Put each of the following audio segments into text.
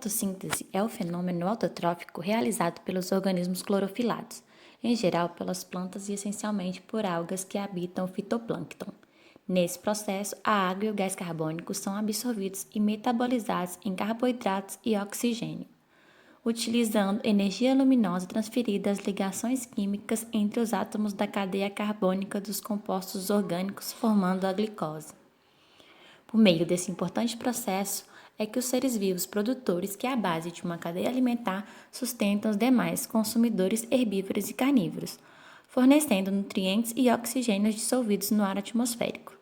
fotossíntese é o fenômeno autotrófico realizado pelos organismos clorofilados, em geral pelas plantas e essencialmente por algas que habitam o fitoplâncton. Nesse processo, a água e o gás carbônico são absorvidos e metabolizados em carboidratos e oxigênio, utilizando energia luminosa transferida às ligações químicas entre os átomos da cadeia carbônica dos compostos orgânicos, formando a glicose. Por meio desse importante processo, é que os seres vivos produtores, que é a base de uma cadeia alimentar, sustentam os demais consumidores herbívoros e carnívoros, fornecendo nutrientes e oxigênios dissolvidos no ar atmosférico.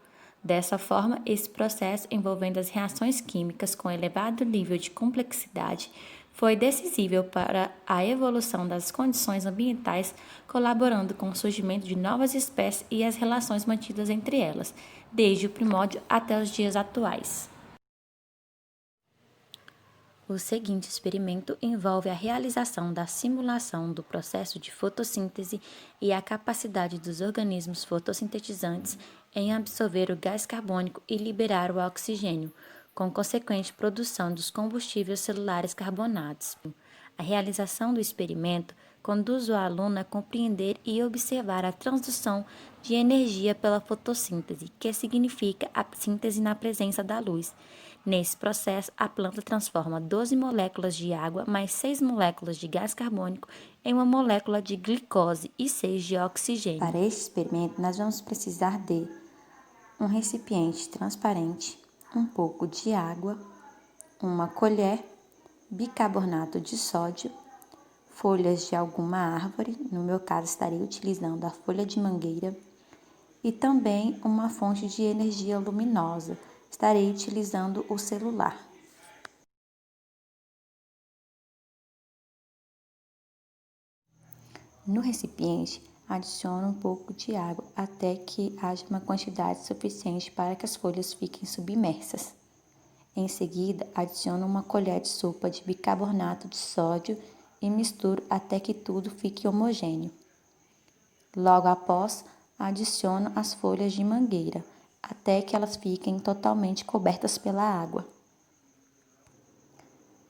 Dessa forma, esse processo envolvendo as reações químicas com elevado nível de complexidade foi decisivo para a evolução das condições ambientais, colaborando com o surgimento de novas espécies e as relações mantidas entre elas, desde o primórdio até os dias atuais. O seguinte experimento envolve a realização da simulação do processo de fotossíntese e a capacidade dos organismos fotossintetizantes em absorver o gás carbônico e liberar o oxigênio, com consequente produção dos combustíveis celulares carbonados. A realização do experimento conduz o aluno a compreender e observar a transdução de energia pela fotossíntese, que significa a síntese na presença da luz. Nesse processo, a planta transforma 12 moléculas de água mais 6 moléculas de gás carbônico em uma molécula de glicose e 6 de oxigênio. Para este experimento, nós vamos precisar de um recipiente transparente, um pouco de água, uma colher, bicarbonato de sódio, folhas de alguma árvore, no meu caso estarei utilizando a folha de mangueira, e também uma fonte de energia luminosa, estarei utilizando o celular. No recipiente, adiciono um pouco de água até que haja uma quantidade suficiente para que as folhas fiquem submersas. Em seguida, adiciono uma colher de sopa de bicarbonato de sódio e misturo até que tudo fique homogêneo. Logo após, adiciono as folhas de mangueira, até que elas fiquem totalmente cobertas pela água.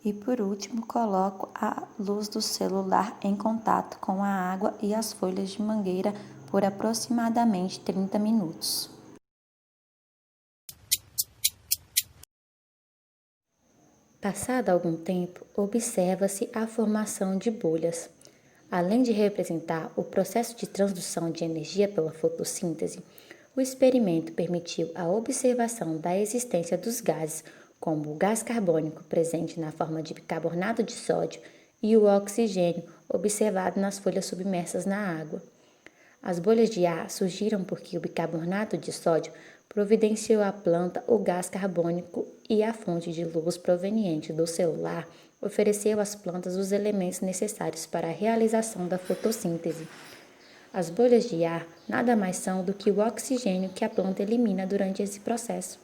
E por último, coloco a luz do celular em contato com a água e as folhas de mangueira por aproximadamente 30 minutos. Passado algum tempo, observa-se a formação de bolhas. Além de representar o processo de transdução de energia pela fotossíntese, o experimento permitiu a observação da existência dos gases, como o gás carbônico presente na forma de bicarbonato de sódio e o oxigênio observado nas folhas submersas na água. As bolhas de ar surgiram porque o bicarbonato de sódio providenciou à planta o gás carbônico e a fonte de luz proveniente do celular ofereceu às plantas os elementos necessários para a realização da fotossíntese. As bolhas de ar nada mais são do que o oxigênio que a planta elimina durante esse processo.